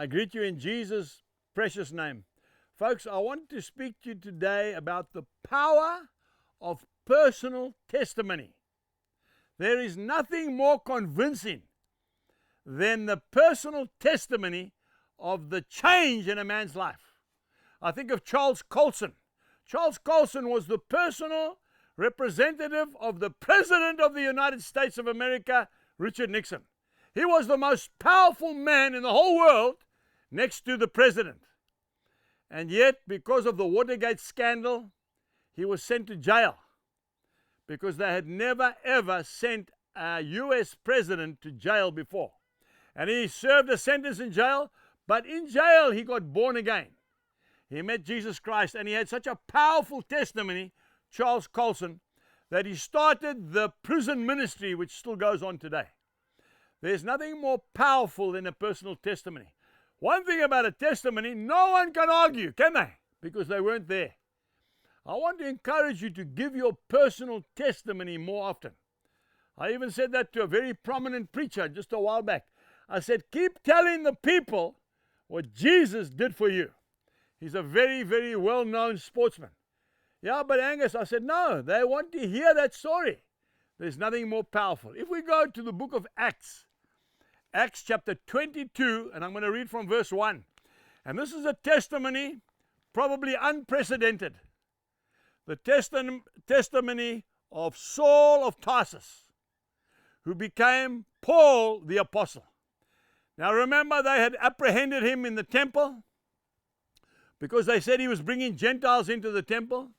I greet you in Jesus' precious name. Folks, I want to speak to you today about the power of personal testimony. There is nothing more convincing than the personal testimony of the change in a man's life. I think of Charles Colson. Charles Colson was the personal representative of the President of the United States of America, Richard Nixon. He was the most powerful man in the whole world next to the President. And yet, because of the Watergate scandal, he was sent to jail because they had never ever sent a US president to jail before. And he served a sentence in jail, but in jail he got born again. He met Jesus Christ, and he had such a powerful testimony, Charles Colson, that he started the prison ministry, which still goes on today. There's nothing more powerful than a personal testimony. One thing about a testimony, no one can argue, can they? Because they weren't there. I want to encourage you to give your personal testimony more often. I even said that to a very prominent preacher just a while back. I said, keep telling the people what Jesus did for you. He's a very, very well-known sportsman. Yeah, but Angus, I said, no, they want to hear that story. There's nothing more powerful. If we go to the book of Acts, Acts chapter 22, and I'm going to read from verse 1. And this is a testimony probably unprecedented. The testimony of Saul of Tarsus, who became Paul the Apostle. Now remember, they had apprehended him in the temple because they said he was bringing Gentiles into the temple.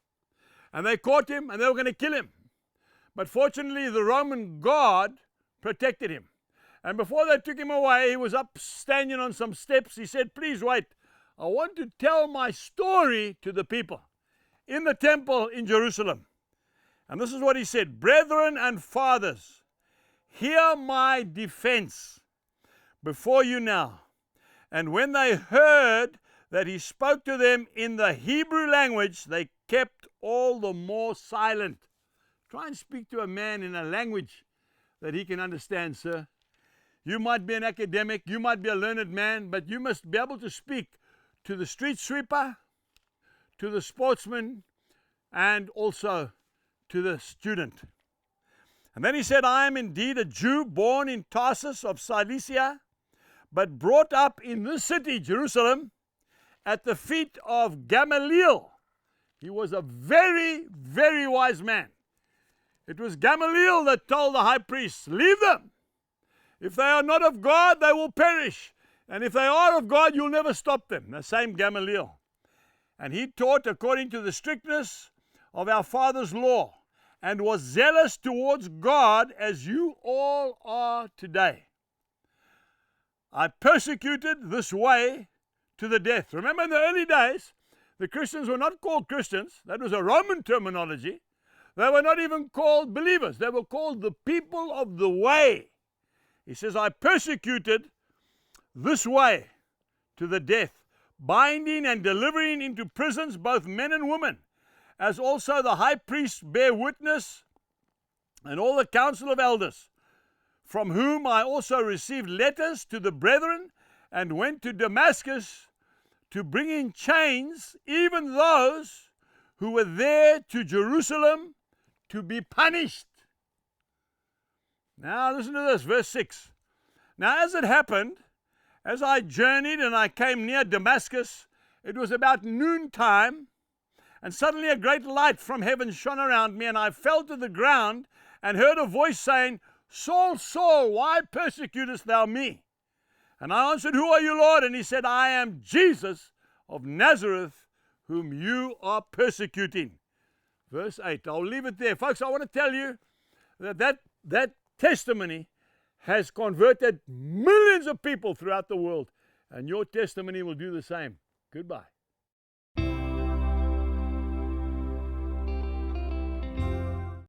And they caught him and they were going to kill him. But fortunately, the Roman guard protected him. And before they took him away, he was up standing on some steps. He said, please wait, I want to tell my story to the people in the temple in Jerusalem. And this is what he said, brethren and fathers, hear my defense before you now. And when they heard that he spoke to them in the Hebrew language, they kept all the more silent. Try and speak to a man in a language that he can understand, sir. You might be an academic, you might be a learned man, but you must be able to speak to the street sweeper, to the sportsman, and also to the student. And then he said, I am indeed a Jew born in Tarsus of Cilicia, but brought up in this city, Jerusalem, at the feet of Gamaliel. He was a very, very wise man. It was Gamaliel that told the high priests, leave them. If they are not of God, they will perish. And if they are of God, you'll never stop them. The same Gamaliel. And he taught according to the strictness of our father's law, and was zealous towards God as you all are today. I persecuted this way to the death. Remember, in the early days, the Christians were not called Christians. That was a Roman terminology. They were not even called believers. They were called the people of the way. He says, I persecuted this way to the death, binding and delivering into prisons both men and women, as also the high priests bear witness, and all the council of elders, from whom I also received letters to the brethren, and went to Damascus to bring in chains even those who were there to Jerusalem to be punished. Now listen to this, verse 6. Now as it happened, as I journeyed and I came near Damascus, it was about noontime, and suddenly a great light from heaven shone around me, and I fell to the ground and heard a voice saying, Saul, Saul, why persecutest thou me? And I answered, who are you, Lord? And he said, I am Jesus of Nazareth, whom you are persecuting. Verse 8. I'll leave it there. Folks, I want to tell you that testimony has converted millions of people throughout the world, and your testimony will do the same. Goodbye.